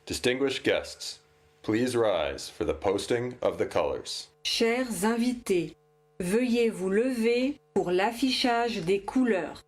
Distinguished guests, please rise for the posting of the colors. Chers invités, veuillez vous lever pour l'affichage des couleurs.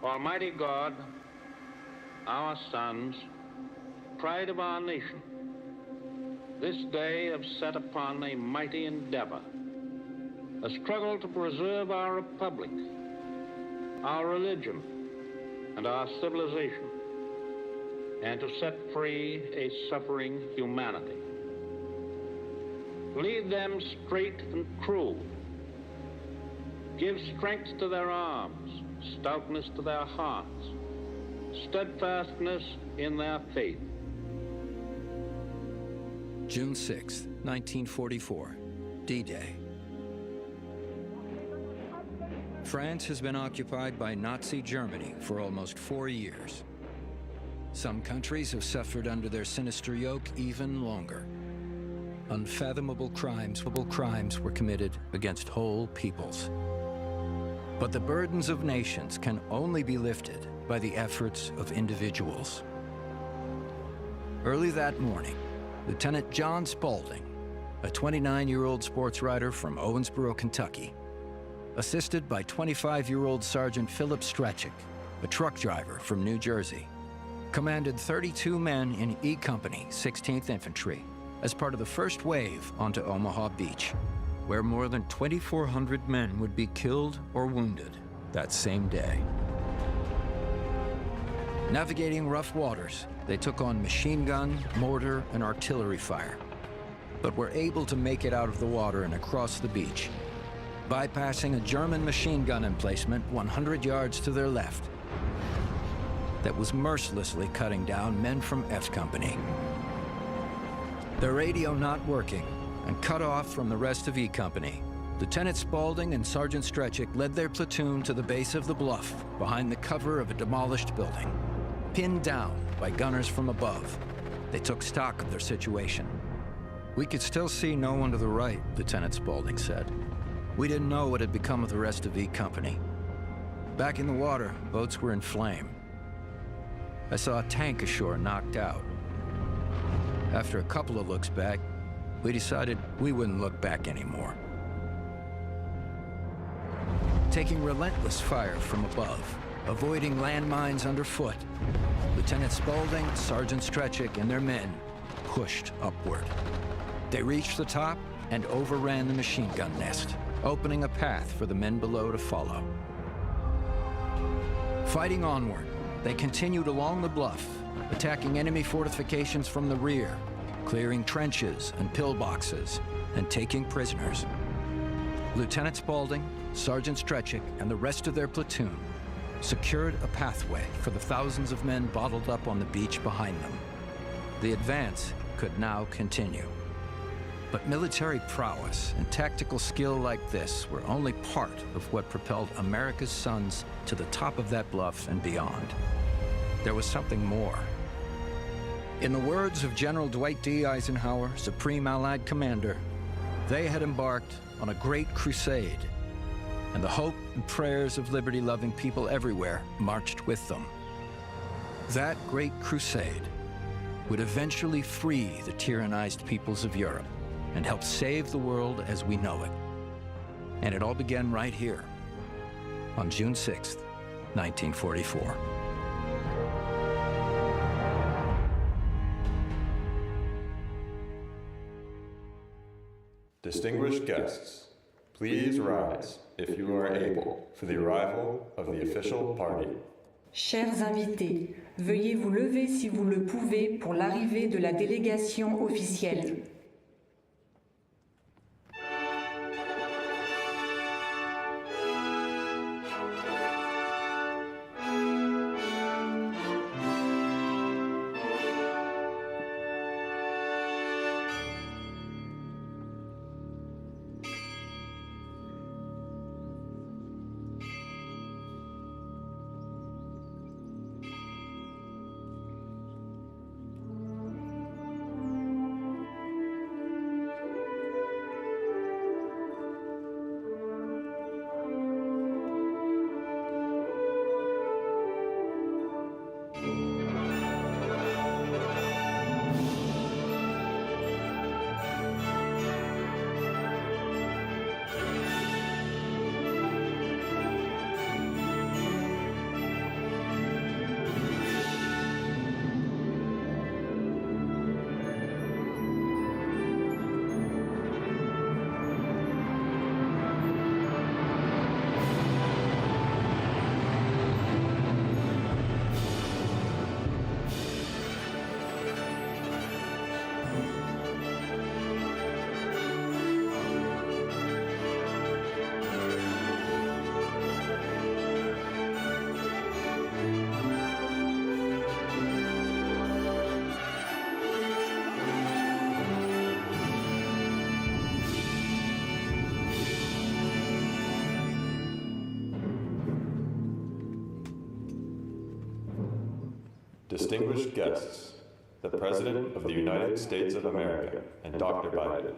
Almighty God, our sons, pride of our nation, this day have set upon a mighty endeavor, a struggle to preserve our republic, our religion, and our civilization, and to set free a suffering humanity. Lead them straight and true. Give strength to their arms, stoutness to their hearts, steadfastness in their faith. June 6, 1944, D-Day. France has been occupied by Nazi Germany for almost 4 years. Some countries have suffered under their sinister yoke even longer. Unfathomable crimes were committed against whole peoples. But the burdens of nations can only be lifted by the efforts of individuals. Early that morning, Lieutenant John Spaulding, a 29-year-old sports writer from Owensboro, Kentucky, assisted by 25-year-old Sergeant Philip Strachik, a truck driver from New Jersey, commanded 32 men in E Company, 16th Infantry, as part of the first wave onto Omaha Beach, where more than 2,400 men would be killed or wounded that same day. Navigating rough waters, they took on machine gun, mortar, and artillery fire, but were able to make it out of the water and across the beach, bypassing a German machine gun emplacement 100 yards to their left that was mercilessly cutting down men from F Company. Their radio not working, and cut off from the rest of E Company, Lieutenant Spaulding and Sergeant Strachik led their platoon to the base of the bluff behind the cover of a demolished building. Pinned down by gunners from above, they took stock of their situation. "We could still see no one to the right," Lieutenant Spaulding said. "We didn't know what had become of the rest of E Company. Back in the water, boats were in flame. I saw a tank ashore knocked out. After a couple of looks back, we decided we wouldn't look back anymore." Taking relentless fire from above, avoiding landmines underfoot, Lieutenant Spaulding, Sergeant Strachik, and their men pushed upward. They reached the top and overran the machine gun nest, opening a path for the men below to follow. Fighting onward, they continued along the bluff, attacking enemy fortifications from the rear, clearing trenches and pillboxes, and taking prisoners. Lieutenant Spaulding, Sergeant Strachik, and the rest of their platoon secured a pathway for the thousands of men bottled up on the beach behind them. The advance could now continue. But military prowess and tactical skill like this were only part of what propelled America's sons to the top of that bluff and beyond. There was something more. In the words of General Dwight D. Eisenhower, Supreme Allied Commander, they had embarked on a great crusade, and the hope and prayers of liberty-loving people everywhere marched with them. That great crusade would eventually free the tyrannized peoples of Europe and help save the world as we know it. And it all began right here, on June 6th, 1944. Distinguished guests, please rise, if you are able, for the arrival of the official party. Chers invités, veuillez vous lever si vous le pouvez pour l'arrivée de la délégation officielle. Distinguished guests, the President of the United States of America and Dr. Biden,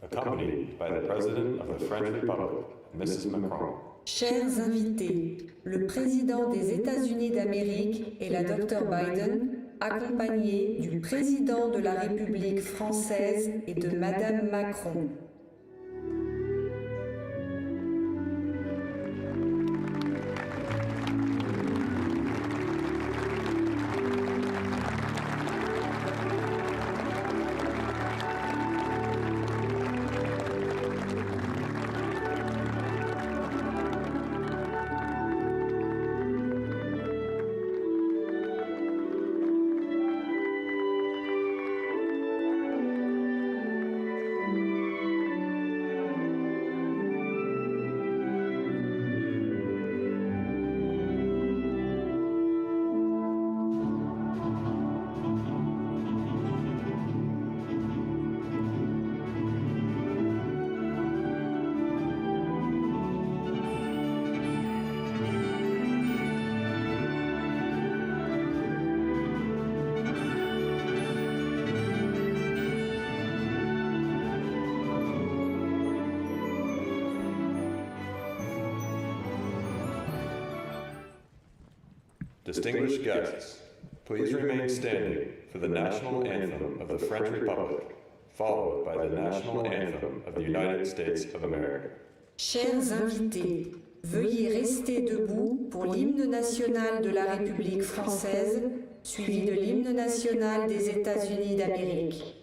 accompanied by the President of the French Republic, Mrs. Macron. Chers invités, le président des États-Unis d'Amérique et la Dr Biden, accompagnés du président de la République française et de Madame Macron. Distinguished guests, please remain standing for the national anthem of the French Republic, followed by the national anthem of the United States of America. Chers invités, veuillez rester debout pour l'hymne national de la République française, suivi de l'hymne national des États-Unis d'Amérique.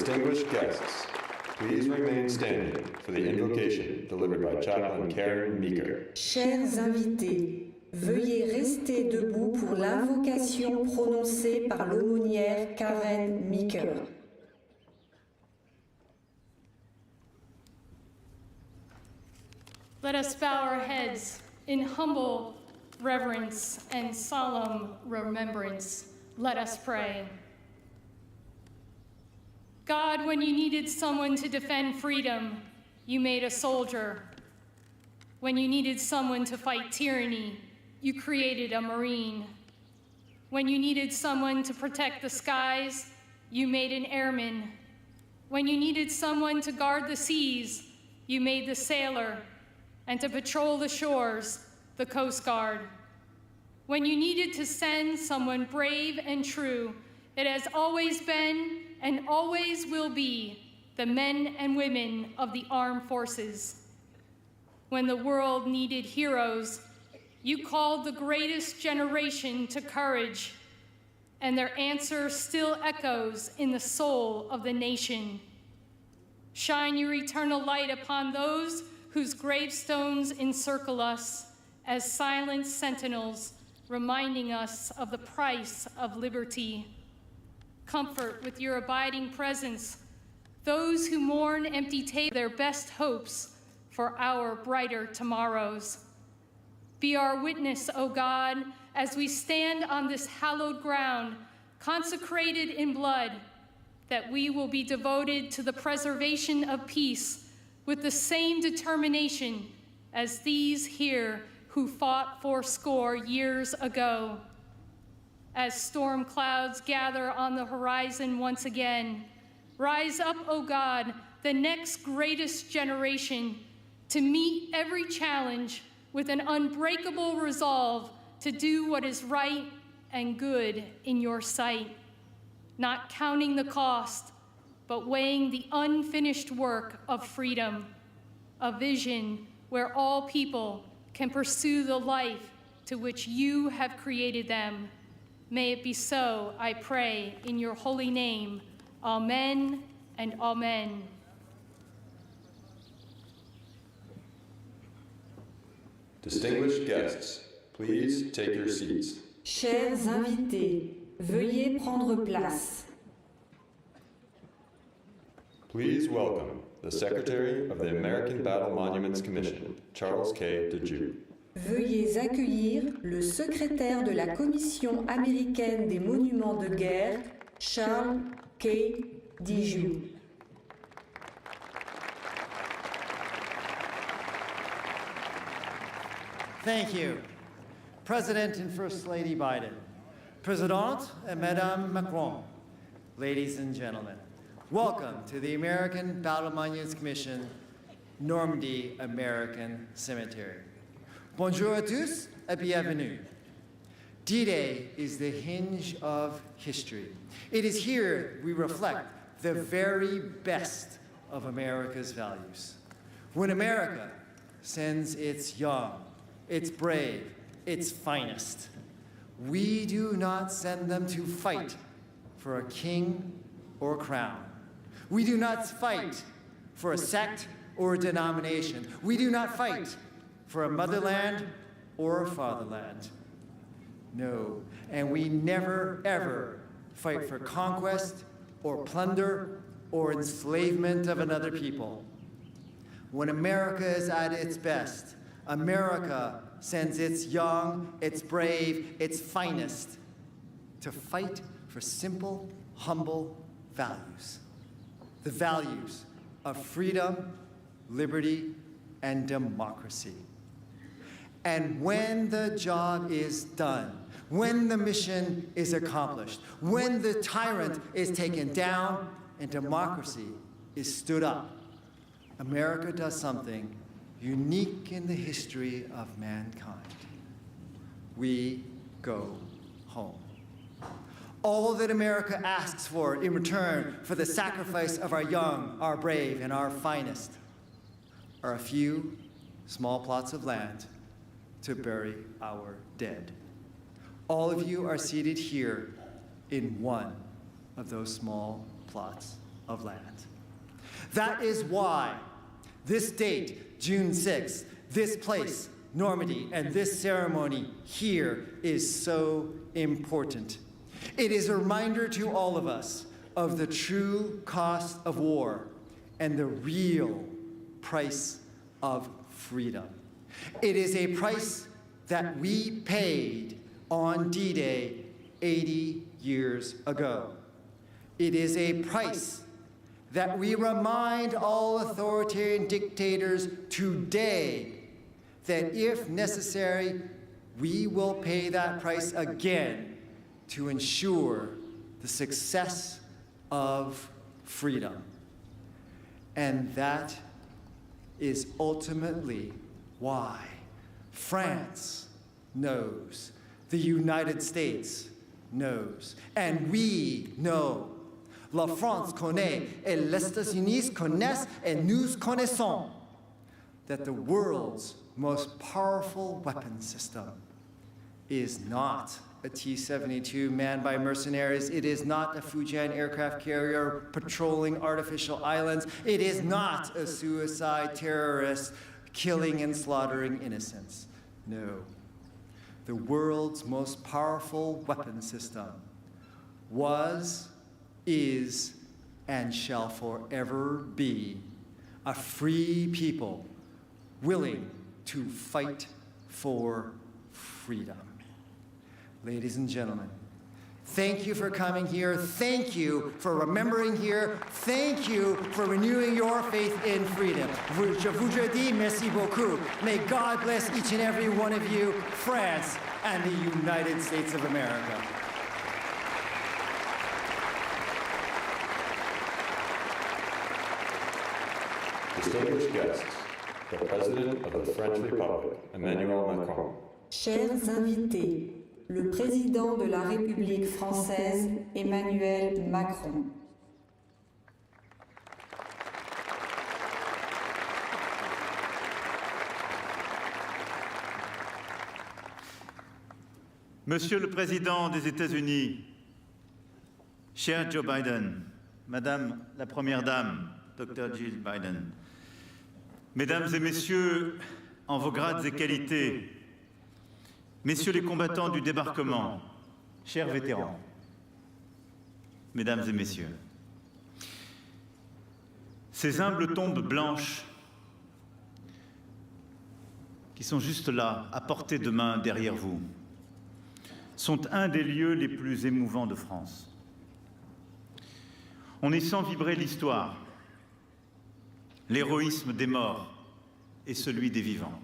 Distinguished guests, please remain standing for the invocation delivered by Chaplain Karen Meeker. Chers invités, veuillez rester debout pour l'invocation prononcée par l'aumônière Karen Meeker. Let us bow our heads in humble reverence and solemn remembrance. Let us pray. God, when you needed someone to defend freedom, you made a soldier. When you needed someone to fight tyranny, you created a Marine. When you needed someone to protect the skies, you made an airman. When you needed someone to guard the seas, you made the sailor. And to patrol the shores, the Coast Guard. When you needed to send someone brave and true, it has always been and always will be the men and women of the armed forces. When the world needed heroes, you called the greatest generation to courage, and their answer still echoes in the soul of the nation. Shine your eternal light upon those whose gravestones encircle us as silent sentinels, reminding us of the price of liberty. Comfort with your abiding presence those who mourn empty tables, their best hopes for our brighter tomorrows. Be our witness, O God, as we stand on this hallowed ground, consecrated in blood, that we will be devoted to the preservation of peace with the same determination as these here who fought fourscore years ago. As storm clouds gather on the horizon once again, rise up, O God, the next greatest generation, to meet every challenge with an unbreakable resolve to do what is right and good in your sight, not counting the cost, but weighing the unfinished work of freedom, a vision where all people can pursue the life to which you have created them. May it be so, I pray, in your holy name. Amen and amen. Distinguished guests, please take your seats. Chers invités, veuillez prendre place. Please welcome the Secretary of the American Battle Monuments Commission, Charles K. Djou. Veuillez accueillir le secrétaire de la Commission américaine des monuments de guerre, Charles K. Djou. Thank you. President and First Lady Biden, Présidente et Madame Macron, ladies and gentlemen, welcome to the American Battle Monuments Commission, Normandy American Cemetery. Bonjour à tous et bienvenue. D-Day is the hinge of history. It is here we reflect the very best of America's values. When America sends its young, its brave, its finest, we do not send them to fight for a king or a crown. We do not fight for a sect or a denomination. We do not fight for a motherland or a fatherland. No, and we never, ever fight for conquest or plunder or enslavement of another people. When America is at its best, America sends its young, its brave, its finest to fight for simple, humble values. The values of freedom, liberty, and democracy. And when the job is done, when the mission is accomplished, when the tyrant is taken down and democracy is stood up, America does something unique in the history of mankind. We go home. All that America asks for in return for the sacrifice of our young, our brave, and our finest are a few small plots of land to bury our dead. All of you are seated here in one of those small plots of land. That is why this date, June 6th, this place, Normandy, and this ceremony here is so important. It is a reminder to all of us of the true cost of war and the real price of freedom. It is a price that we paid on D-Day 80 years ago. It is a price that we remind all authoritarian dictators today that if necessary, we will pay that price again to ensure the success of freedom. And that is ultimately why France knows, the United States knows, and we know. La France connaît, et les États-Unis connaissent, et nous connaissons that the world's most powerful weapon system is not a T-72 manned by mercenaries. It is not a Fujian aircraft carrier patrolling artificial islands. It is not a suicide terrorist killing and slaughtering innocents. No. The world's most powerful weapon system was, is, and shall forever be a free people willing to fight for freedom. Ladies and gentlemen, thank you for coming here. Thank you for remembering here. Thank you for renewing your faith in freedom. Je vous dis merci beaucoup. May God bless each and every one of you, France and the United States of America. Distinguished guests, the President of the French Republic, Emmanuel Macron. Chers invités, le président de la République française, Emmanuel Macron. Monsieur le Président des États-Unis, cher Joe Biden, Madame la Première Dame, Dr. Jill Biden, Mesdames et Messieurs, en vos grades et qualités, Messieurs les combattants du débarquement, chers vétérans, Mesdames et Messieurs, ces humbles tombes blanches qui sont juste là, à portée de main derrière vous, sont un des lieux les plus émouvants de France. On y sent vibrer l'histoire, l'héroïsme des morts et celui des vivants.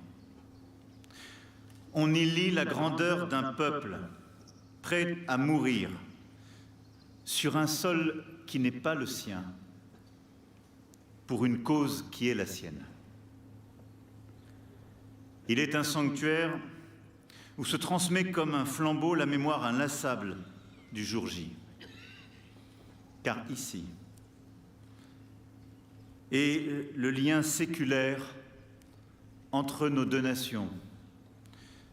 On y lit la grandeur d'un peuple prêt à mourir sur un sol qui n'est pas le sien, pour une cause qui est la sienne. Il est un sanctuaire où se transmet comme un flambeau la mémoire inlassable du jour J. Car ici est le lien séculaire entre nos deux nations,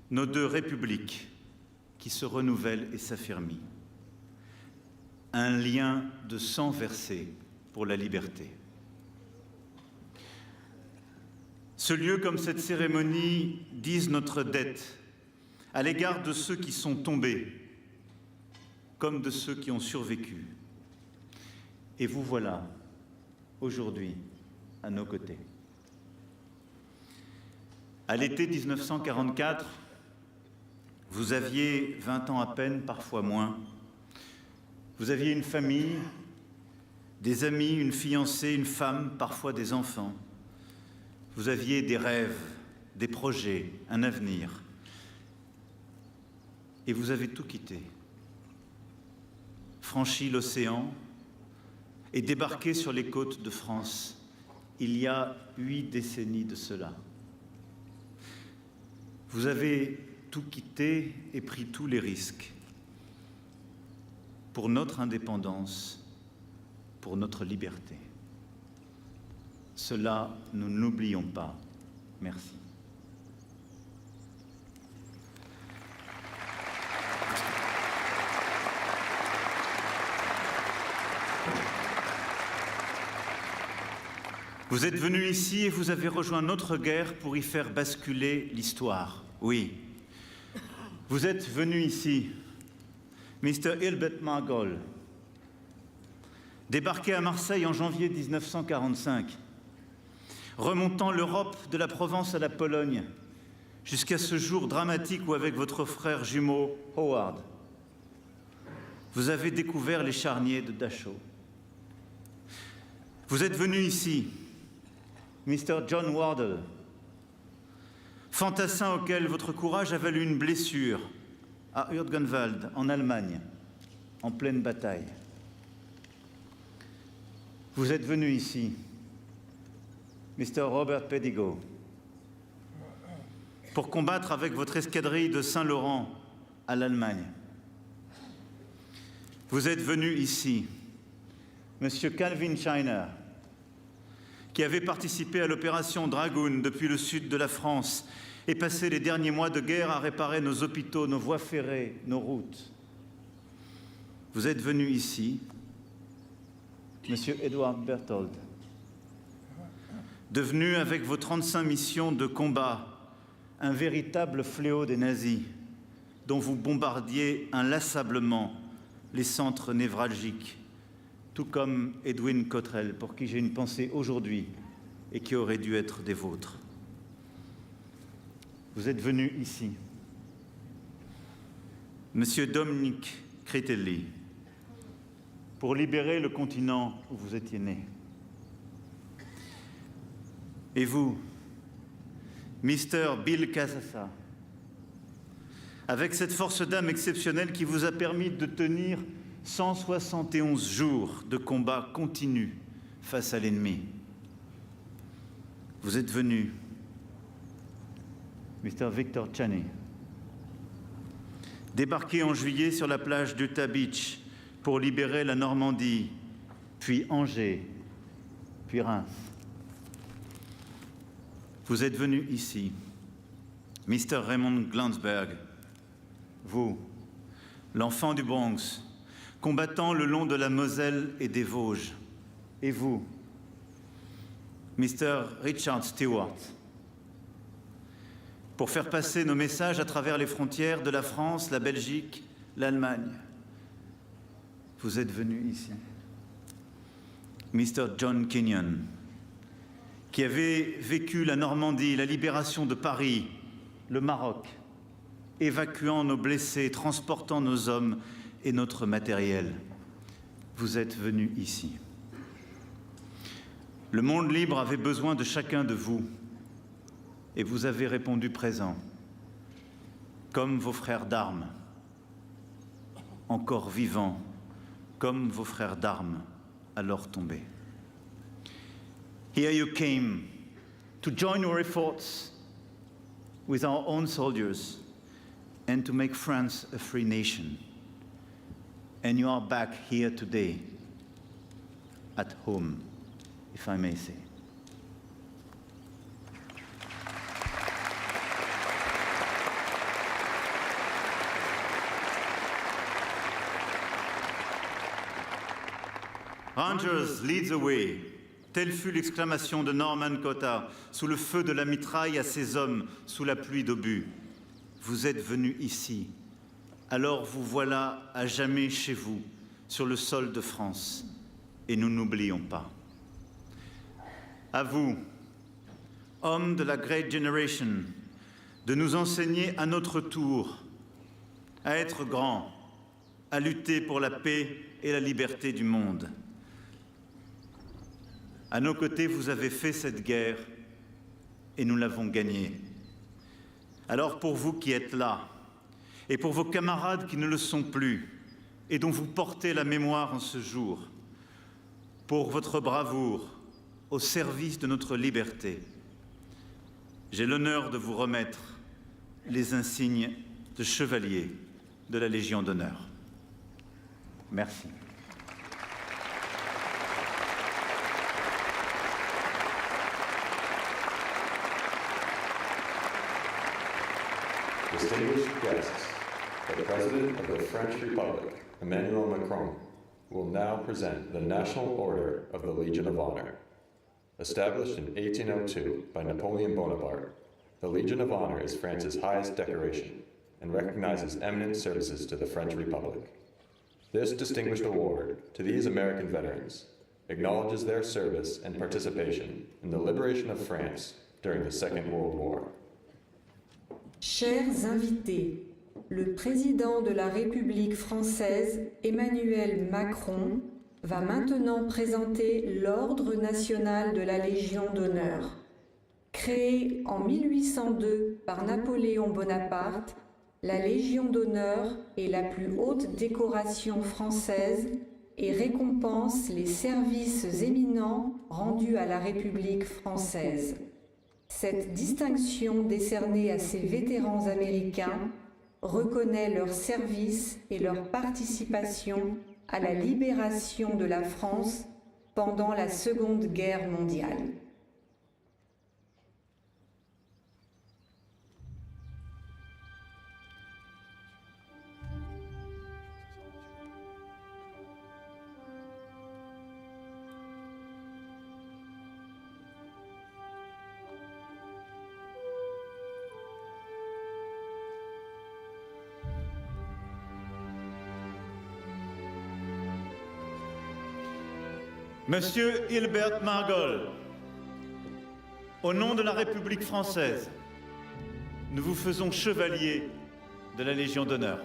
nos deux républiques qui se renouvellent et s'affermissent. Un lien de sang versé pour la liberté. Ce lieu comme cette cérémonie disent notre dette à l'égard de ceux qui sont tombés, comme de ceux qui ont survécu. Et vous voilà, aujourd'hui, à nos côtés. À l'été 1944, vous aviez 20 ans à peine, parfois moins. Vous aviez une famille, des amis, une fiancée, une femme, parfois des enfants. Vous aviez des rêves, des projets, un avenir. Et vous avez tout quitté, franchi l'océan et débarqué sur les côtes de France il y a 8 décennies de cela. Vous avez tout quitté et pris tous les risques pour notre indépendance, pour notre liberté. Cela, nous n'oublions pas. Merci. Vous êtes venu ici et vous avez rejoint notre guerre pour y faire basculer l'histoire. Oui. Vous êtes venu ici, Mr. Hilbert Margol, débarqué à Marseille en janvier 1945, remontant l'Europe de la Provence à la Pologne, jusqu'à ce jour dramatique où, avec votre frère jumeau Howard, vous avez découvert les charniers de Djou. Vous êtes venu ici, Mr. John Wardle, fantassin auquel votre courage a valu une blessure à Urgenwald, en Allemagne, en pleine bataille. Vous êtes venu ici, Mr. Robert Pedigo, pour combattre avec votre escadrille de Saint-Laurent à l'Allemagne. Vous êtes venu ici, Monsieur Calvin Schreiner, qui avait participé à l'opération Dragoon depuis le sud de la France et passé les derniers mois de guerre à réparer nos hôpitaux, nos voies ferrées, nos routes. Vous êtes venu ici, Monsieur Edward Berthold, devenu avec vos 35 missions de combat un véritable fléau des nazis, dont vous bombardiez inlassablement les centres névralgiques, tout comme Edwin Cottrell, pour qui j'ai une pensée aujourd'hui et qui aurait dû être des vôtres. Vous êtes venu ici, Monsieur Dominic Cretelli, pour libérer le continent où vous étiez né. Et vous, Mr. Bill Casassa, avec cette force d'âme exceptionnelle qui vous a permis de tenir 171 jours de combat continu face à l'ennemi. Vous êtes venu, Mr. Victor Chaney, débarqué en juillet sur la plage d'Utah Beach pour libérer la Normandie, puis Angers, puis Reims. Vous êtes venu ici, Mr. Raymond Glansberg, vous, l'enfant du Bronx, combattant le long de la Moselle et des Vosges. Et vous, Mr. Richard Stewart, pour faire passer nos messages à travers les frontières de la France, la Belgique, l'Allemagne. Vous êtes venu ici. Mr. John Kenyon, qui avait vécu la Normandie, la libération de Paris, le Maroc, évacuant nos blessés, transportant nos hommes et notre matériel. Vous êtes venu ici. Le monde libre avait besoin de chacun de vous, et vous avez répondu présent, comme vos frères d'armes, encore vivants, comme vos frères d'armes, alors tombés. Here you came to join your efforts with our own soldiers and to make France a free nation. And you are back here today, at home, if I may say. Rangers, lead the way. Telle fut l'exclamation de Norman Cotta sous le feu de la mitraille à ses hommes sous la pluie d'obus. Vous êtes venus ici, alors vous voilà à jamais chez vous, sur le sol de France, et nous n'oublions pas. À vous, hommes de la Great Generation, de nous enseigner à notre tour à être grands, à lutter pour la paix et la liberté du monde. À nos côtés, vous avez fait cette guerre et nous l'avons gagnée. Alors pour vous qui êtes là, et pour vos camarades qui ne le sont plus, et dont vous portez la mémoire en ce jour, pour votre bravoure au service de notre liberté, j'ai l'honneur de vous remettre les insignes de chevalier de la Légion d'honneur. Merci. Distinguished guests, the President of the French Republic, Emmanuel Macron, will now present the National Order of the Legion of Honor. Established in 1802 by Napoleon Bonaparte, the Legion of Honor is France's highest decoration and recognizes eminent services to the French Republic. This distinguished award to these American veterans acknowledges their service and participation in the liberation of France during the Second World War. Chers invités, le président de la République française, Emmanuel Macron, va maintenant présenter l'Ordre national de la Légion d'honneur. Créée en 1802 par Napoléon Bonaparte, la Légion d'honneur est la plus haute décoration française et récompense les services éminents rendus à la République française. Cette distinction décernée à ces vétérans américains reconnaît leur service et leur participation à la libération de la France pendant la Seconde Guerre mondiale. Monsieur Hilbert Margol, au nom de la République française, nous vous faisons chevalier de la Légion d'honneur.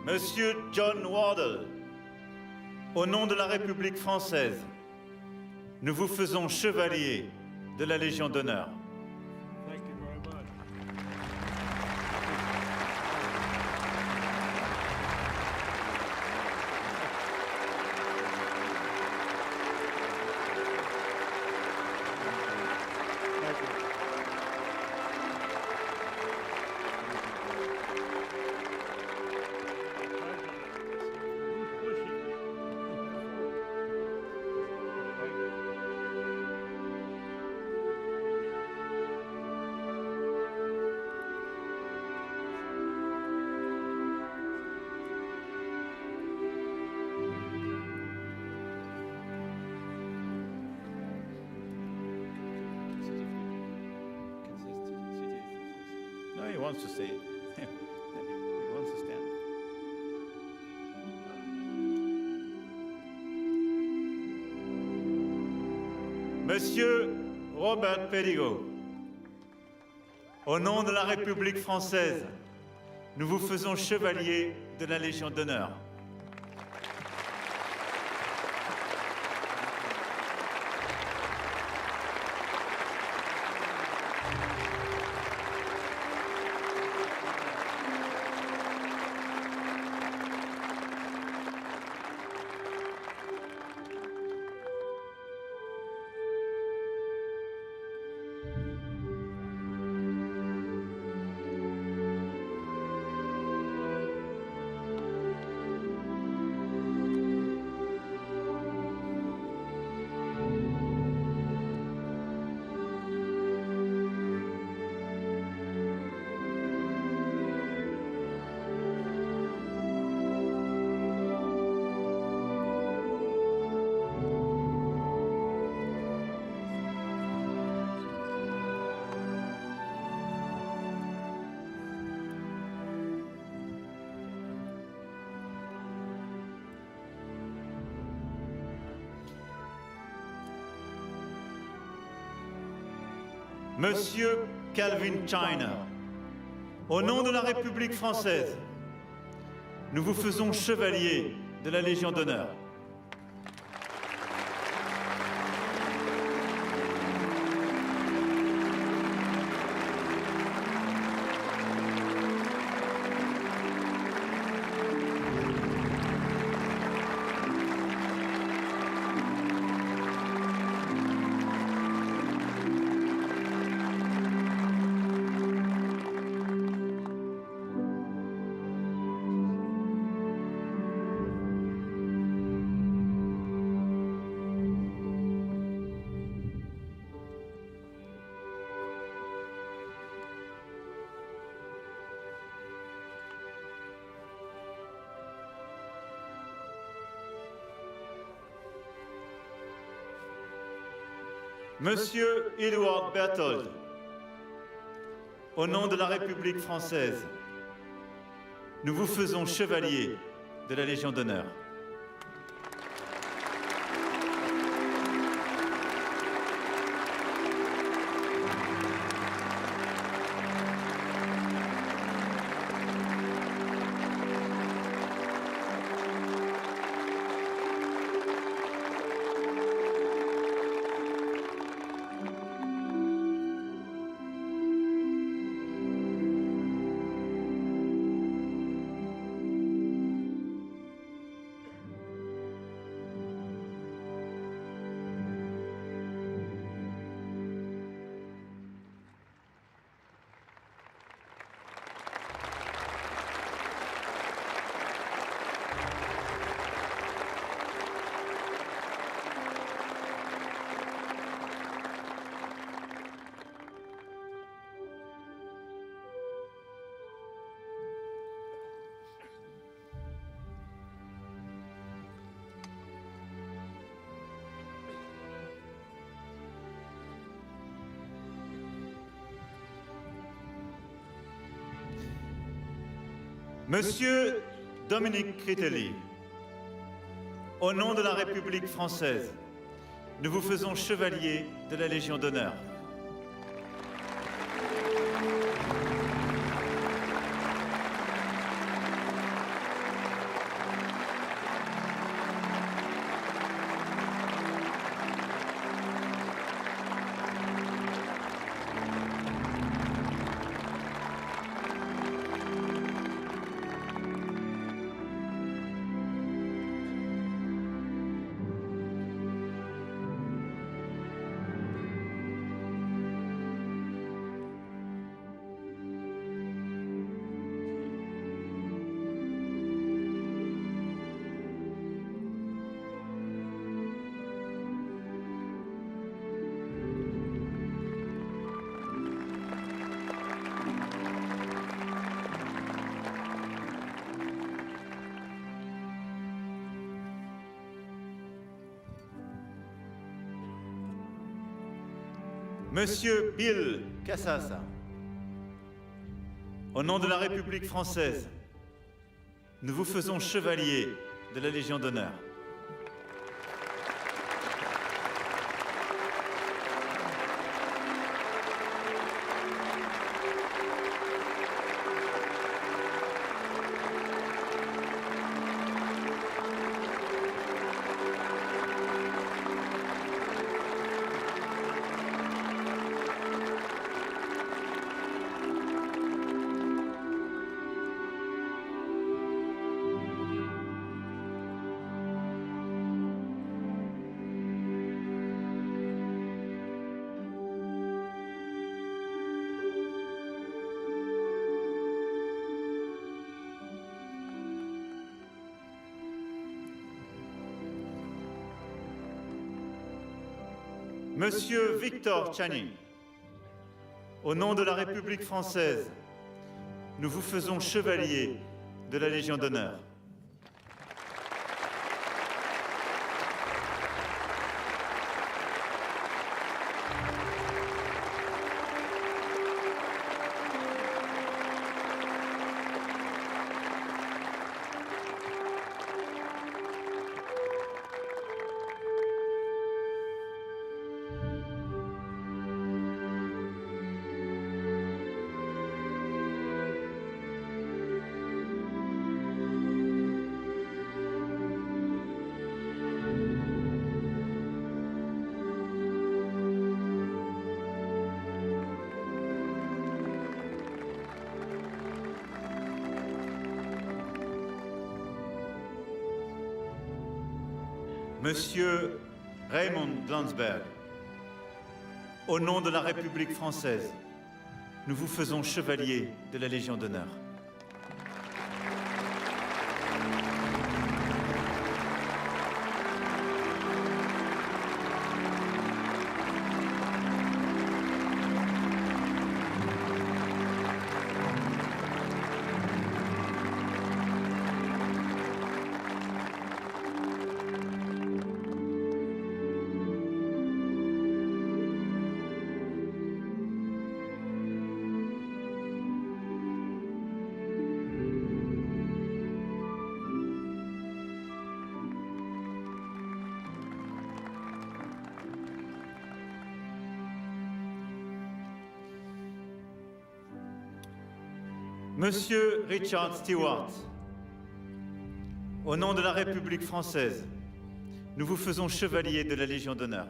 Monsieur John Wardle, au nom de la République française, nous vous faisons chevalier de la Légion d'honneur. wants to say. He wants to stand. Monsieur Robert Pedigo, au nom de la République française, nous vous faisons chevalier de la Légion d'honneur. Monsieur Calvin China, au nom de la République française, nous vous faisons chevalier de la Légion d'honneur. Monsieur Edward Berthold, au nom de la République française, nous vous faisons chevalier de la Légion d'honneur. Monsieur Dominique Critelli, au nom de la République française, nous vous faisons chevalier de la Légion d'honneur. Monsieur Bill Casassa, Au nom de la République française, nous vous faisons chevalier de la Légion d'honneur. Monsieur Victor Channing, au nom de la République française, nous vous faisons chevalier de la Légion d'honneur. Monsieur Raymond Landsberg, au nom de la République française, nous vous faisons chevalier de la Légion d'honneur. Monsieur Richard Stewart, au nom de la République française, nous vous faisons chevalier de la Légion d'honneur.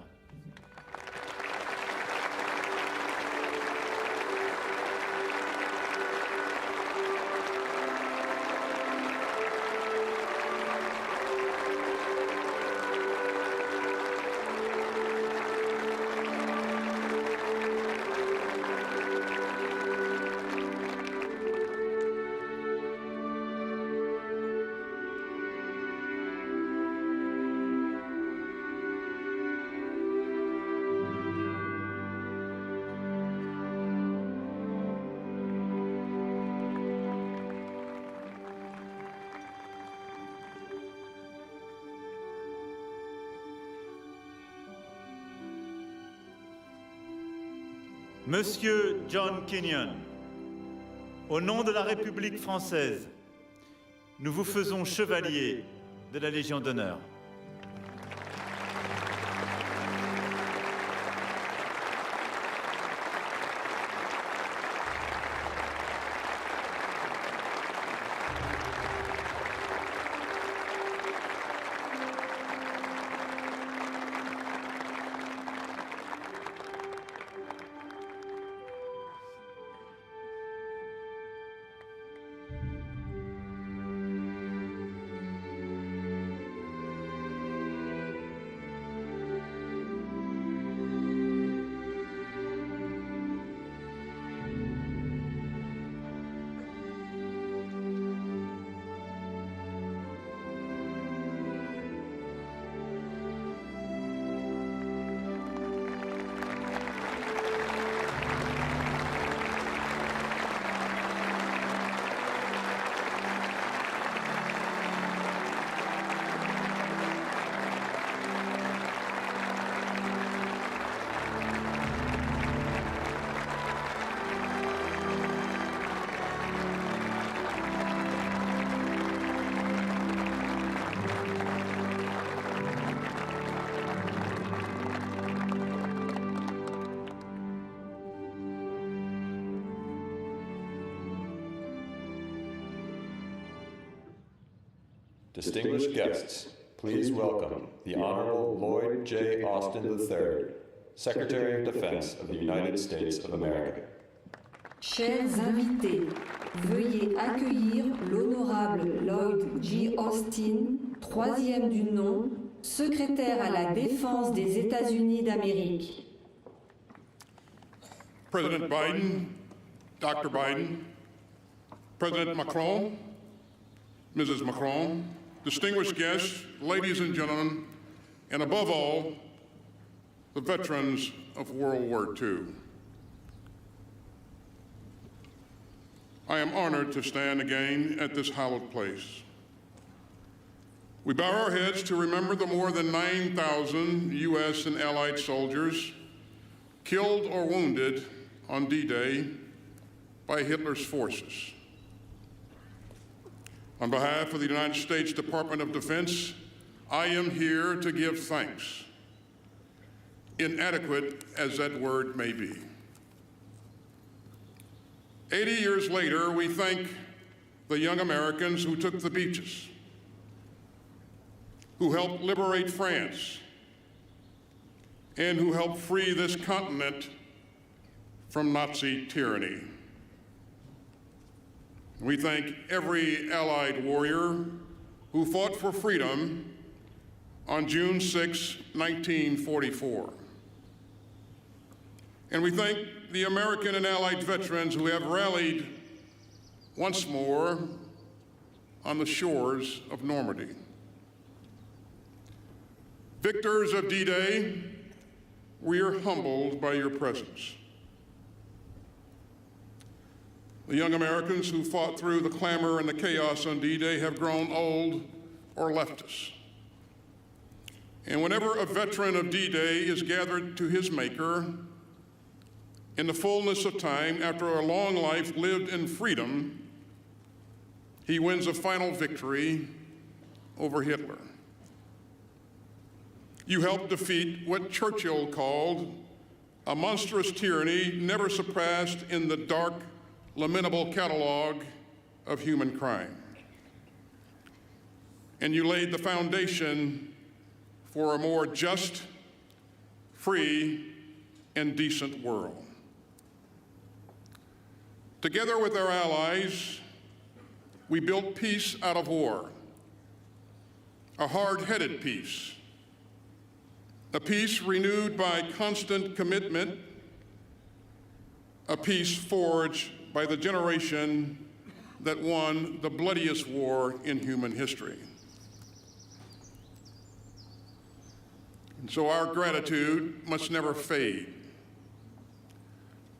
Monsieur John Kenyon, au nom de la République française, nous vous faisons chevalier de la Légion d'honneur. Distinguished guests, please welcome the Honorable Lloyd J. Austin III, Secretary of Defense of the United States of America. Chers invités, veuillez accueillir l'honorable Lloyd J. Austin, troisième du nom, secrétaire à la Défense des États-Unis d'Amérique. President Biden, Dr. Biden, President Macron, Mrs. Macron, distinguished guests, ladies and gentlemen, and above all, the veterans of World War II. I am honored to stand again at this hallowed place. We bow our heads to remember the more than 9,000 U.S. and Allied soldiers killed or wounded on D-Day by Hitler's forces. On behalf of the United States Department of Defense, I am here to give thanks, inadequate as that word may be. 80 years later, we thank the young Americans who took the beaches, who helped liberate France, and who helped free this continent from Nazi tyranny. We thank every Allied warrior who fought for freedom on June 6, 1944. And we thank the American and Allied veterans who have rallied once more on the shores of Normandy. Victors of D-Day, we are humbled by your presence. The young Americans who fought through the clamor and the chaos on D-Day have grown old or left us. And whenever a veteran of D-Day is gathered to his maker, in the fullness of time, after a long life lived in freedom, he wins a final victory over Hitler. You helped defeat what Churchill called a monstrous tyranny never surpassed in the dark, lamentable catalog of human crime. And you laid the foundation for a more just, free, and decent world. Together with our allies, we built peace out of war, a hard-headed peace, a peace renewed by constant commitment, a peace forged by the generation that won the bloodiest war in human history. And so our gratitude must never fade.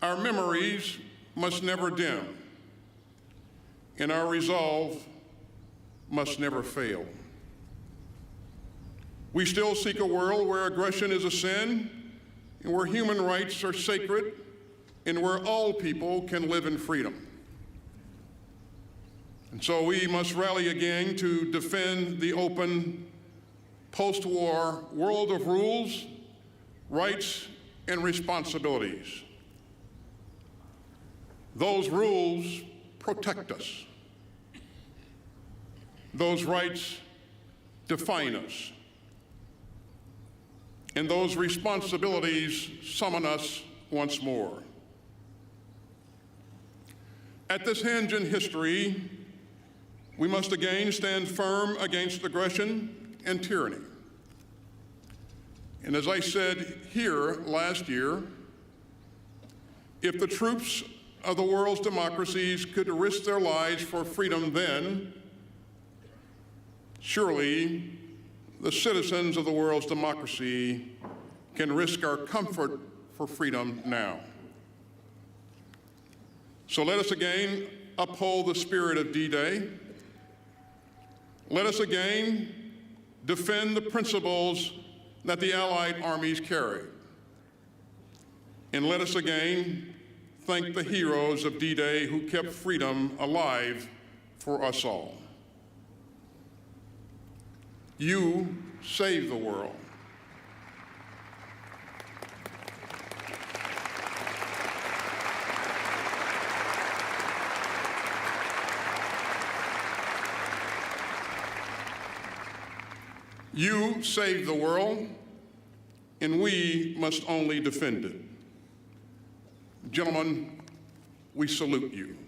Our memories must never dim, and our resolve must never fail. We still seek a world where aggression is a sin, and where human rights are sacred, and where all people can live in freedom. And so we must rally again to defend the open, post-war world of rules, rights, and responsibilities. Those rules protect us. Those rights define us. And those responsibilities summon us once more. At this hinge in history, we must again stand firm against aggression and tyranny. And as I said here last year, if the troops of the world's democracies could risk their lives for freedom then, surely the citizens of the world's democracy can risk our comfort for freedom now. So let us again uphold the spirit of D-Day. Let us again defend the principles that the Allied armies carried. And let us again thank the heroes of D-Day who kept freedom alive for us all. You saved the world. You saved the world, and we must only defend it. Gentlemen, we salute you.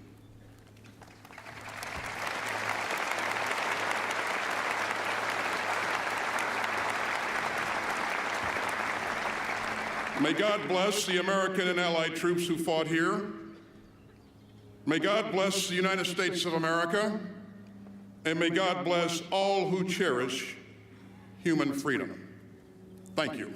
May God bless the American and Allied troops who fought here. May God bless the United States of America, and may God bless all who cherish human freedom. Thank you.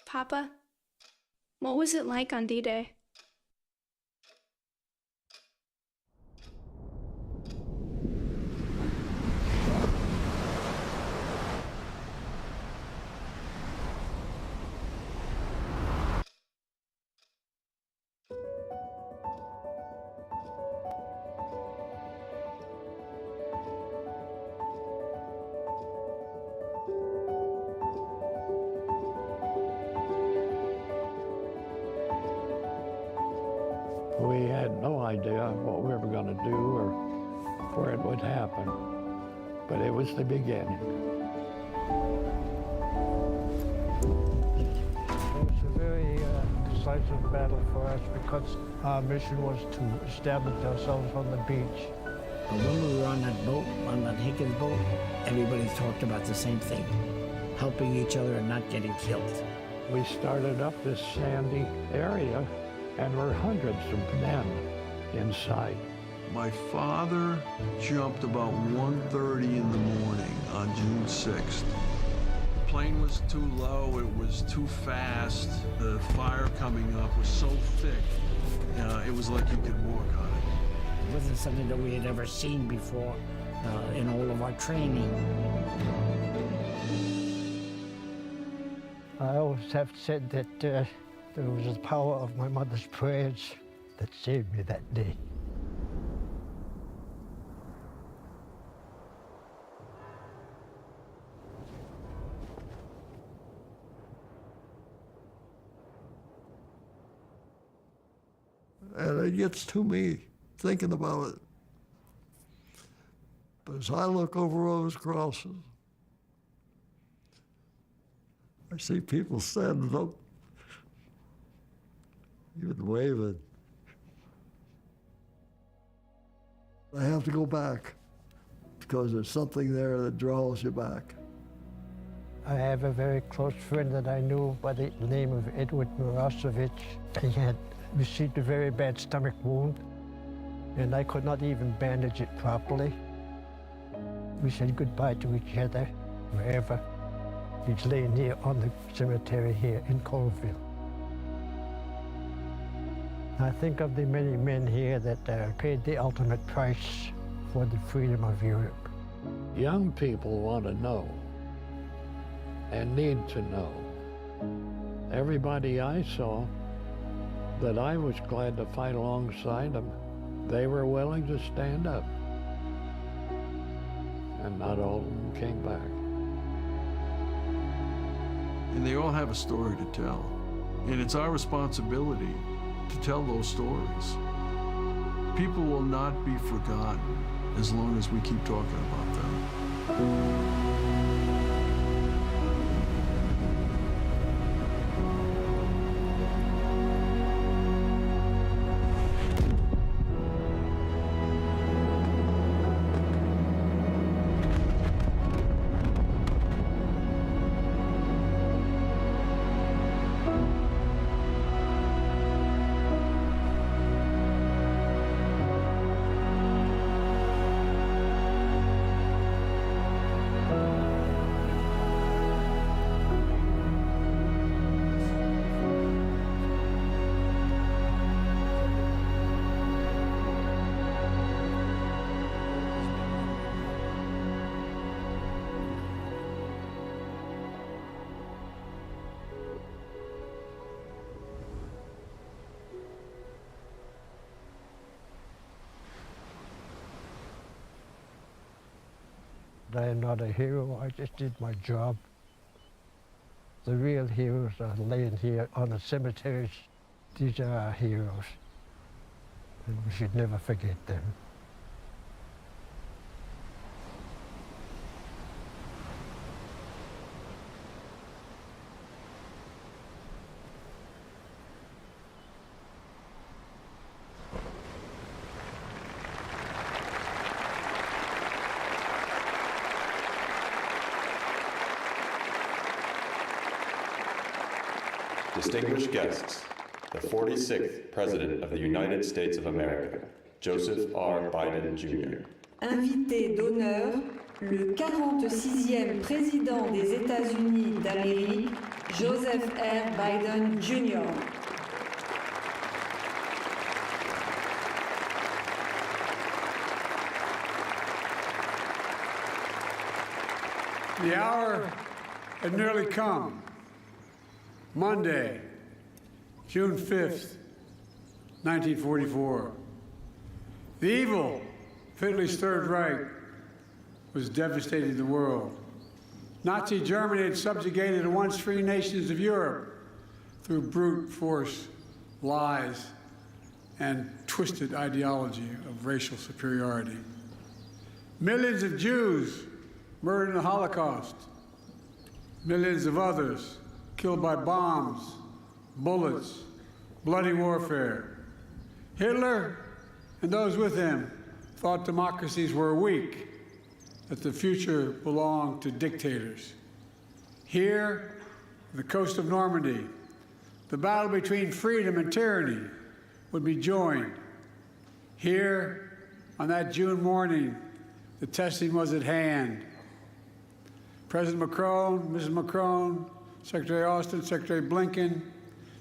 Papa, what was it like on D-Day? We had no idea what we were going to do or where it would happen, but it was the beginning. It was a very decisive battle for us because our mission was to establish ourselves on the beach. When we were on that boat, on that Higgins boat, everybody talked about the same thing, helping each other and not getting killed. We started up this sandy area, and there were hundreds of men inside. My father jumped about 1:30 in the morning on June 6th. The plane was too low, it was too fast. The fire coming up was so thick, it was like you could walk on it. It wasn't something that we had ever seen before in all of our training. I always have said that there was the power of my mother's prayers that saved me that day. And it gets to me thinking about it. But as I look over those crosses, I see people standing up, even waving. I have to go back because there's something there that draws you back. I have a very close friend that I knew by the name of Edward Mirosevic. He had received a very bad stomach wound, and I could not even bandage it properly. We said goodbye to each other wherever. He's laying here on the cemetery here in Colville. I think of the many men here that paid the ultimate price for the freedom of Europe. Young people want to know and need to know. Everybody I saw that I was glad to fight alongside them, they were willing to stand up. And not all of them came back. And they all have a story to tell. And it's our responsibility to tell those stories. People will not be forgotten as long as we keep talking about them. I am not a hero, I just did my job. The real heroes are laying here on the cemeteries. These are our heroes, and we should never forget them. Distinguished guests, the 46th President of the United States of America, Joseph R. Biden, Jr. Invité d'honneur, le 46e Président des États-Unis d'Amérique, Joseph R. Biden, Jr. The hour had nearly come. Monday, June 5th, 1944. The evil of Hitler's Third Reich was devastating the world. Nazi Germany had subjugated the once free nations of Europe through brute force, lies, and twisted ideology of racial superiority. Millions of Jews murdered in the Holocaust. Millions of others killed by bombs, bullets, bloody warfare. Hitler and those with him thought democracies were weak, that the future belonged to dictators. Here, on the coast of Normandy, the battle between freedom and tyranny would be joined. Here, on that June morning, the testing was at hand. President Macron, Mrs. Macron, Secretary Austin, Secretary Blinken,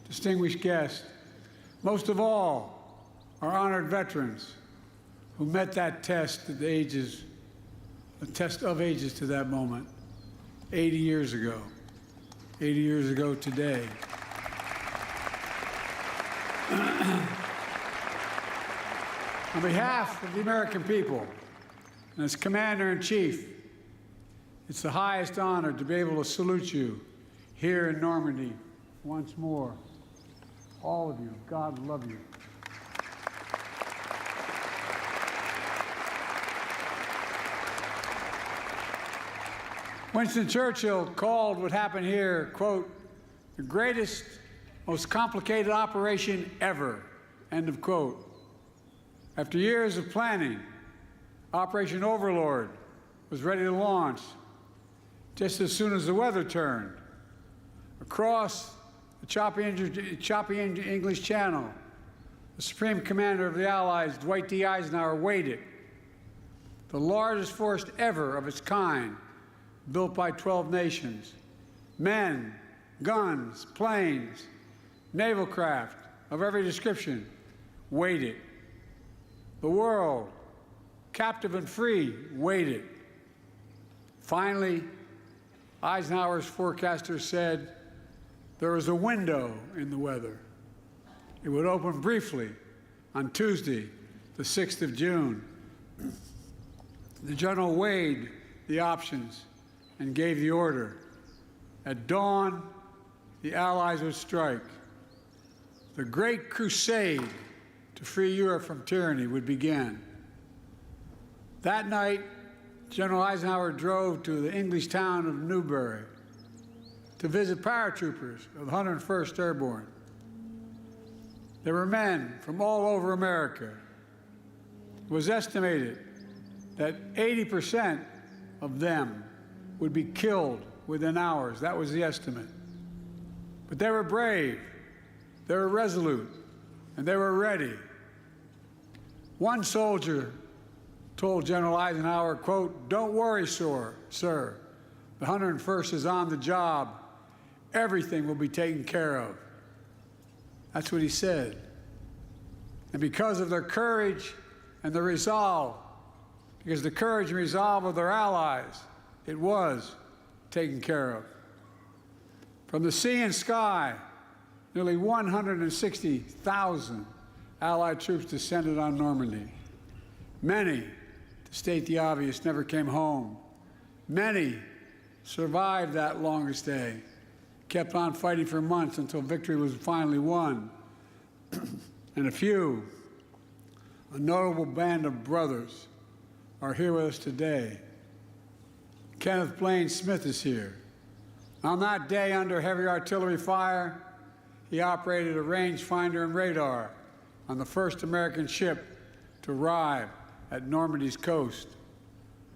distinguished guests, most of all, our honored veterans who met that test at the ages, a test of ages to that moment, 80 years ago today. On behalf of the American people and as Commander-in-Chief, it's the highest honor to be able to salute you here in Normandy once more. All of you, God love you. Winston Churchill called what happened here, quote, the greatest, most complicated operation ever, end of quote. After years of planning, Operation Overlord was ready to launch just as soon as the weather turned. Across the choppy English Channel, the Supreme Commander of the Allies, Dwight D. Eisenhower, waited. The largest force ever of its kind, built by 12 nations. Men, guns, planes, naval craft of every description waited. The world, captive and free, waited. Finally, Eisenhower's forecaster said there was a window in the weather. It would open briefly on Tuesday, the 6th of June. The general weighed the options and gave the order. At dawn, the Allies would strike. The great crusade to free Europe from tyranny would begin. That night, General Eisenhower drove to the English town of Newbury to visit paratroopers of the 101st Airborne. There were men from all over America. It was estimated that 80% of them would be killed within hours. That was the estimate. But they were brave, they were resolute, and they were ready. One soldier told General Eisenhower, quote, "Don't worry, sir. The 101st is on the job. Everything will be taken care of." That's what he said. And because of their courage and their resolve, because the courage and resolve of their allies, it was taken care of. From the sea and sky, nearly 160,000 Allied troops descended on Normandy. Many, to state the obvious, never came home. Many survived that longest day, kept on fighting for months until victory was finally won. And a few, a notable band of brothers, are here with us today. Kenneth Blaine Smith is here. On that day, under heavy artillery fire, he operated a rangefinder and radar on the first American ship to arrive at Normandy's coast,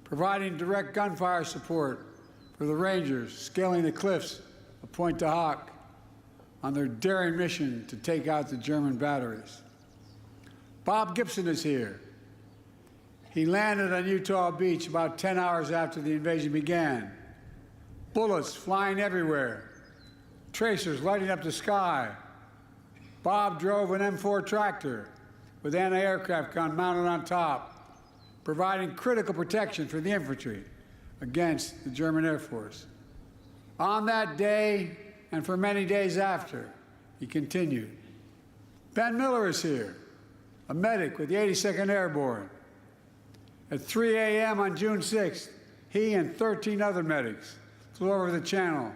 providing direct gunfire support for the Rangers scaling the cliffs of Pointe du Hoc on their daring mission to take out the German batteries. Bob Gibson is here. He landed on Utah Beach about 10 hours after the invasion began. Bullets flying everywhere, tracers lighting up the sky. Bob drove an M4 tractor with anti-aircraft gun mounted on top, providing critical protection for the infantry against the German Air Force. On that day, and for many days after, he continued. Ben Miller is here, a medic with the 82nd Airborne. At 3 a.m. on June 6th, he and 13 other medics flew over the channel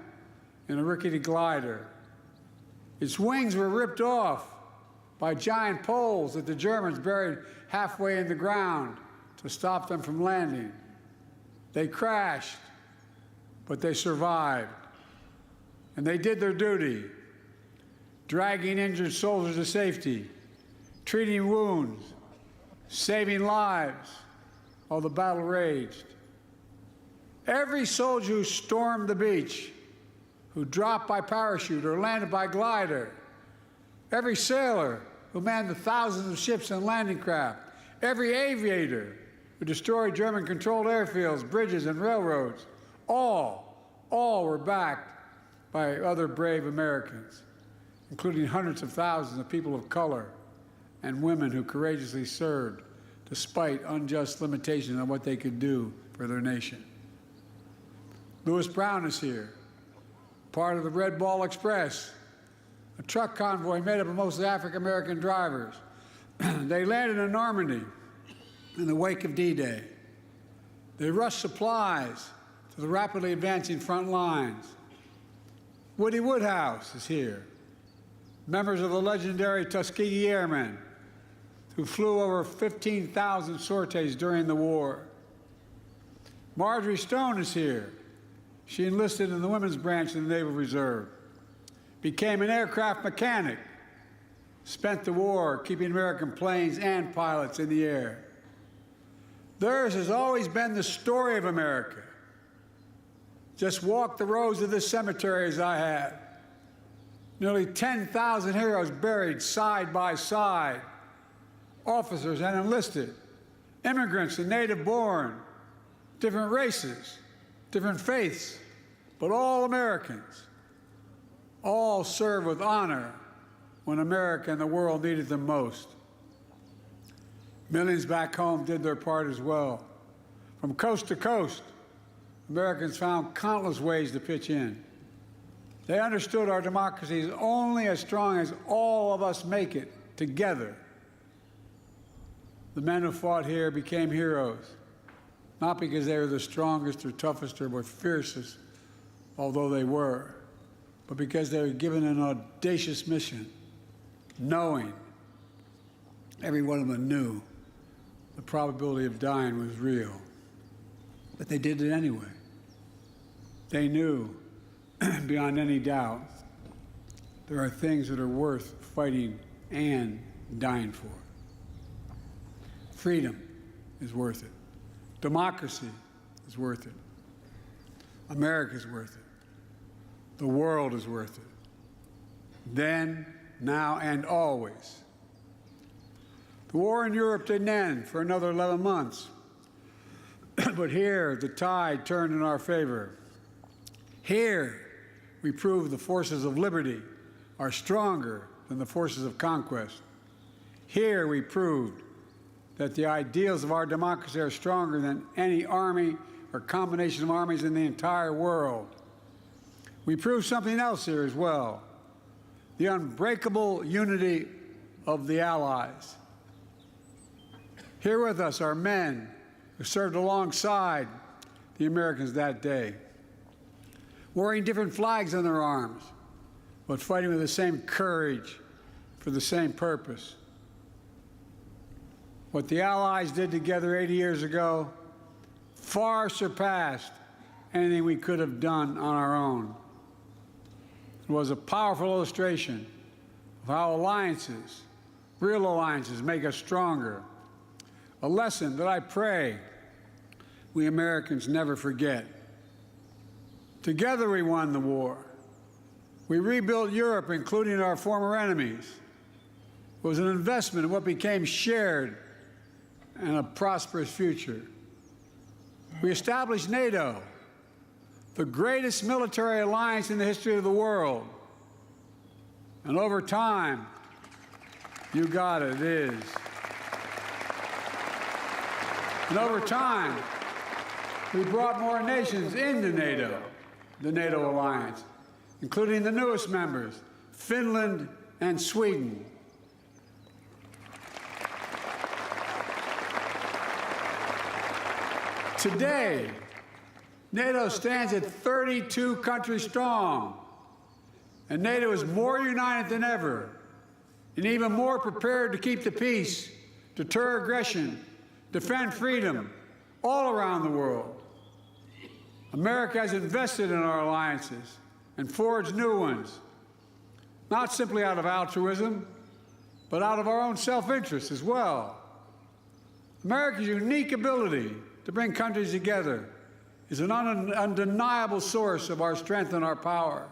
in a rickety glider. Its wings were ripped off by giant poles that the Germans buried halfway in the ground to stop them from landing. They crashed, but they survived. And they did their duty, dragging injured soldiers to safety, treating wounds, saving lives while the battle raged. Every soldier who stormed the beach, who dropped by parachute or landed by glider, every sailor who manned the thousands of ships and landing craft, every aviator who destroyed German-controlled airfields, bridges, and railroads, all were backed by other brave Americans, including hundreds of thousands of people of color and women who courageously served despite unjust limitations on what they could do for their nation. Lewis Brown is here, part of the Red Ball Express, a truck convoy made up of mostly African-American drivers. They landed in Normandy in the wake of D-Day. They rushed supplies to the rapidly advancing front lines. Woody Woodhouse is here, members of the legendary Tuskegee Airmen, who flew over 15,000 sorties during the war. Marjorie Stone is here. She enlisted in the women's branch of the Naval Reserve, became an aircraft mechanic, spent the war keeping American planes and pilots in the air. Theirs has always been the story of America. Just walk the rows of this cemetery as I have. Nearly 10,000 heroes buried side by side, officers and enlisted, immigrants and native-born, different races, different faiths, but all Americans. All served with honor when America and the world needed them most. Millions back home did their part as well. From coast to coast, Americans found countless ways to pitch in. They understood our democracy is only as strong as all of us make it together. The men who fought here became heroes, not because they were the strongest or toughest or most fiercest, although they were, but because they were given an audacious mission, knowing, every one of them knew, the probability of dying was real. But they did it anyway. They knew, beyond any doubt, there are things that are worth fighting and dying for. Freedom is worth it. Democracy is worth it. America is worth it. The world is worth it. Then, now, and always. The war in Europe didn't end for another 11 months. But here, the tide turned in our favor. Here, we proved the forces of liberty are stronger than the forces of conquest. Here, we proved that the ideals of our democracy are stronger than any army or combination of armies in the entire world. We proved something else here as well, the unbreakable unity of the Allies. Here with us are men who served alongside the Americans that day, wearing different flags on their arms, but fighting with the same courage for the same purpose. What the Allies did together 80 years ago far surpassed anything we could have done on our own. It was a powerful illustration of how alliances, real alliances, make us stronger. A lesson that I pray we Americans never forget. Together we won the war. We rebuilt Europe, including our former enemies. It was an investment in what became shared and a prosperous future. We established NATO, the greatest military alliance in the history of the world. And over time, you got it, it is. And over time, we brought more nations into NATO, the NATO alliance, including the newest members, Finland and Sweden. Today, NATO stands at 32 countries strong, and NATO is more united than ever, and even more prepared to keep the peace, deter aggression, defend freedom all around the world. America has invested in our alliances and forged new ones, not simply out of altruism, but out of our own self-interest as well. America's unique ability to bring countries together is an undeniable source of our strength and our power.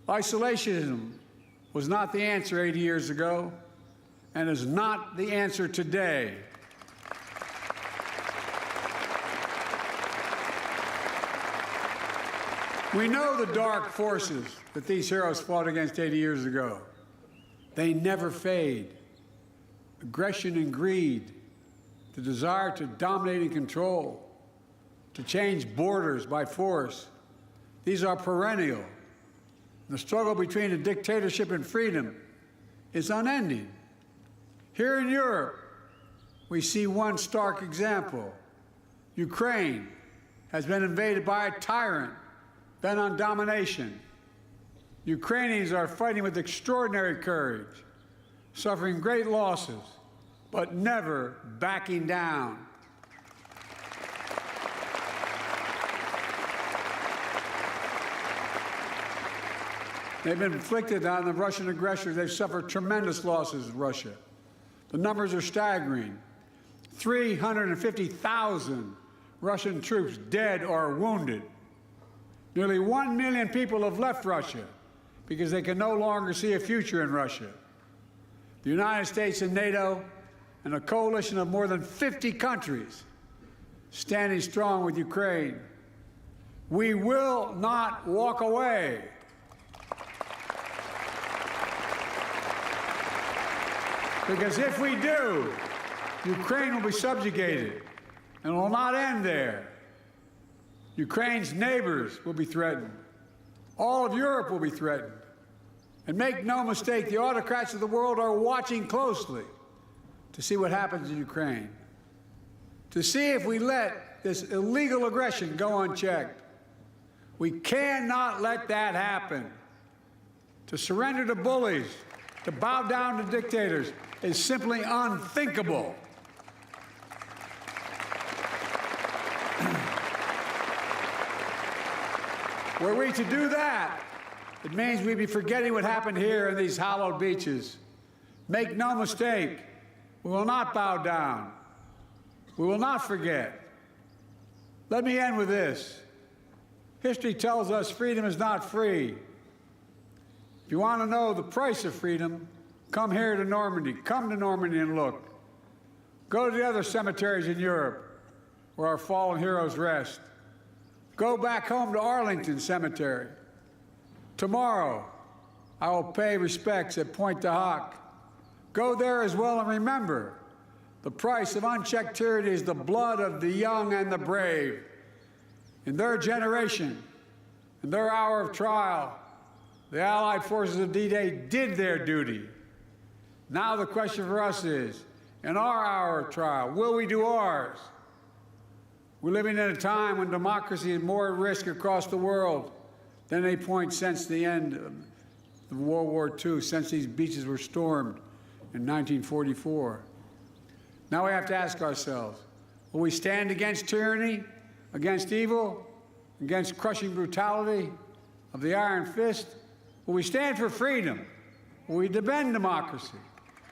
Isolationism was not the answer 80 years ago, and is not the answer today. We know the dark forces that these heroes fought against 80 years ago. They never fade. Aggression and greed, the desire to dominate and control, to change borders by force, these are perennial. The struggle between a dictatorship and freedom is unending. Here in Europe, we see one stark example. Ukraine has been invaded by a tyrant bent on domination. Ukrainians are fighting with extraordinary courage, suffering great losses, but never backing down. They've been inflicted on the Russian aggressors. They've suffered tremendous losses in Russia. The numbers are staggering. 350,000 Russian troops dead or wounded. Nearly 1 million people have left Russia because they can no longer see a future in Russia. The United States and NATO and a coalition of more than 50 countries standing strong with Ukraine. We will not walk away. Because if we do, Ukraine will be subjugated, and it will not end there. Ukraine's neighbors will be threatened. All of Europe will be threatened. And make no mistake, the autocrats of the world are watching closely to see what happens in Ukraine, to see if we let this illegal aggression go unchecked. We cannot let that happen. To surrender to bullies, to bow down to dictators, is simply unthinkable. Were we to do that, it means we'd be forgetting what happened here in these hallowed beaches. Make no mistake, we will not bow down. We will not forget. Let me end with this. History tells us freedom is not free. If you want to know the price of freedom, come here to Normandy. Come to Normandy and look. Go to the other cemeteries in Europe where our fallen heroes rest. Go back home to Arlington Cemetery. Tomorrow, I will pay respects at Pointe du Hoc. Go there as well and remember, the price of unchecked tyranny is the blood of the young and the brave. In their generation, in their hour of trial, the Allied forces of D-Day did their duty. Now the question for us is, in our hour of trial, will we do ours? We're living in a time when democracy is more at risk across the world than any point since the end of World War II, since these beaches were stormed in 1944. Now we have to ask ourselves, will we stand against tyranny, against evil, against crushing brutality of the iron fist? Will we stand for freedom? Will we defend democracy?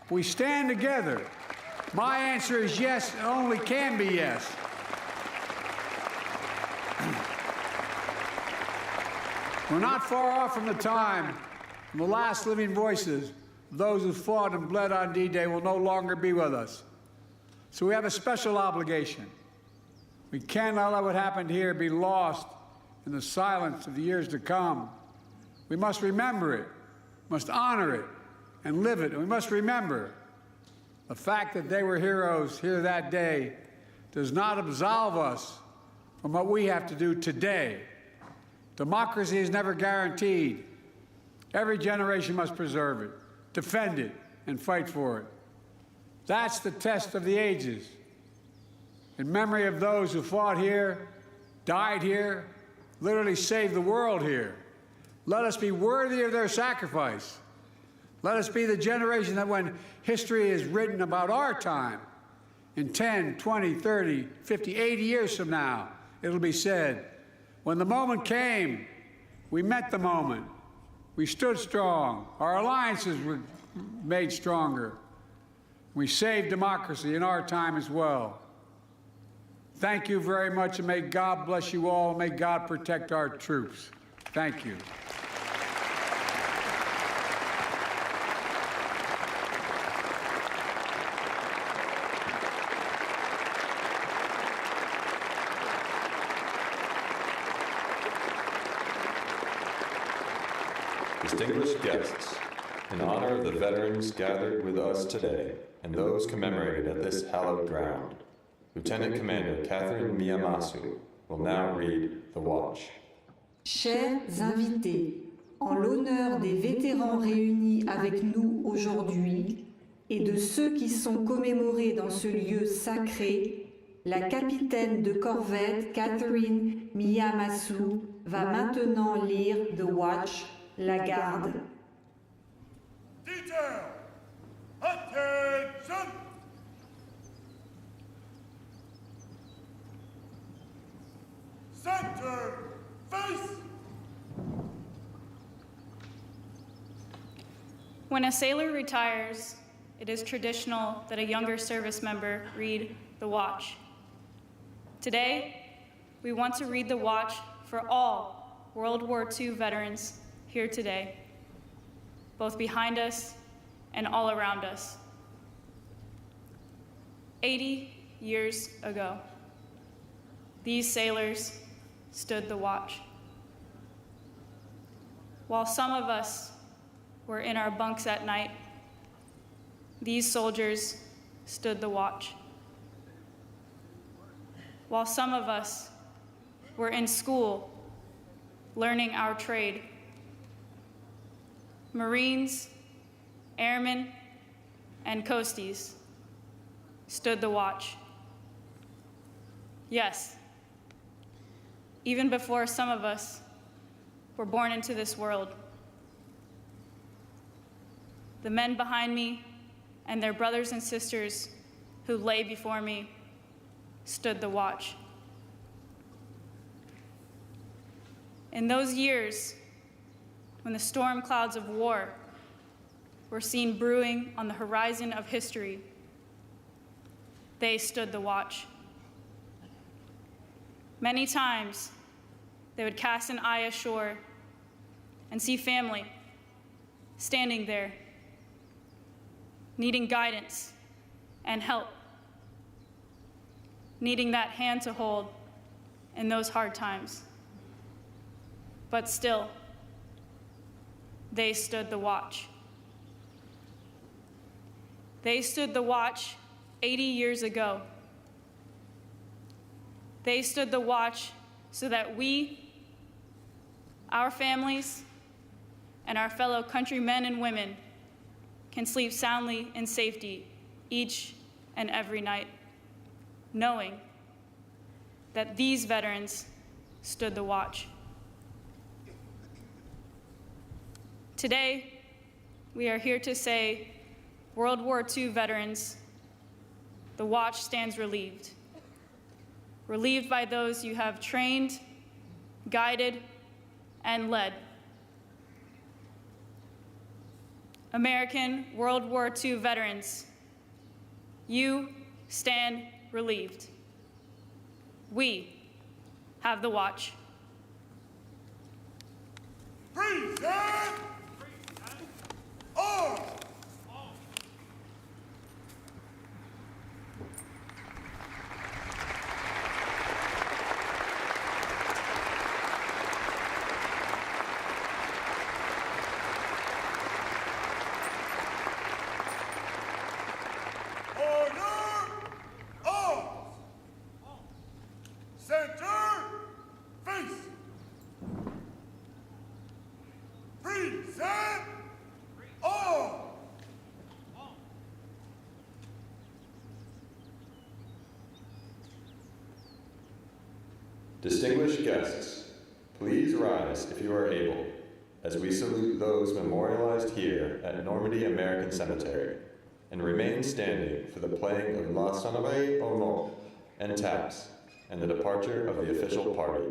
Will we stand together? My answer is yes, and only can be yes. We're not far off from the time when the last living voices of those who fought and bled on D-Day will no longer be with us. So we have a special obligation. We cannot let what happened here be lost in the silence of the years to come. We must remember it, must honor it, and live it. And we must remember the fact that they were heroes here that day does not absolve us from what we have to do today. Democracy is never guaranteed. Every generation must preserve it, defend it, and fight for it. That's the test of the ages. In memory of those who fought here, died here, literally saved the world here, let us be worthy of their sacrifice. Let us be the generation that when history is written about our time, in 10, 20, 30, 50, 80 years from now, it'll be said, when the moment came, we met the moment. We stood strong. Our alliances were made stronger. We saved democracy in our time as well. Thank you very much, and may God bless you all. May God protect our troops. Thank you. Distinguished guests, in honor of the veterans gathered with us today and those commemorated at this hallowed ground, Lieutenant Commander Catherine Miyamasu will now read the Watch. Chers invités, en l'honneur des vétérans réunis avec nous aujourd'hui et de ceux qui sont commémorés dans ce lieu sacré, la capitaine de corvette Catherine Miyamasu va maintenant lire The Watch, la garde. Detail! Attention! Center! Face! When a sailor retires, it is traditional that a younger service member read the Watch. Today, we want to read the Watch for all World War II veterans here today, both behind us and all around us. 80 years ago, these sailors stood the watch. While some of us were in our bunks at night, these soldiers stood the watch. While some of us were in school learning our trade, Marines, airmen, and coasties stood the watch. Yes, even before some of us were born into this world. The men behind me and their brothers and sisters who lay before me stood the watch. In those years, when the storm clouds of war were seen brewing on the horizon of history, they stood the watch. Many times, they would cast an eye ashore and see family standing there, needing guidance and help, needing that hand to hold in those hard times. But still, they stood the watch. They stood the watch 80 years ago. They stood the watch so that we, our families, and our fellow countrymen and women can sleep soundly in safety each and every night, knowing that these veterans stood the watch. Today, we are here to say, World War II veterans, the watch stands relieved. Relieved by those you have trained, guided, and led. American World War II veterans, you stand relieved. We have the watch. Freeze and arms! Distinguished guests, please rise if you are able, as we salute those memorialized here at Normandy American Cemetery, and remain standing for the playing of La Sonnerie au Mort and taps, and the departure of the official party.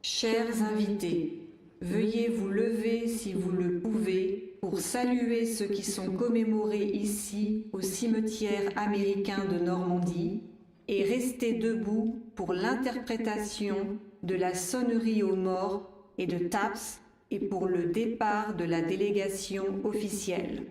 Chers invités, veuillez vous lever si vous le pouvez pour saluer ceux qui sont commémorés ici au cimetière américain de Normandie et rester debout pour l'interprétation de la sonnerie aux morts et de taps et pour le départ de la délégation officielle.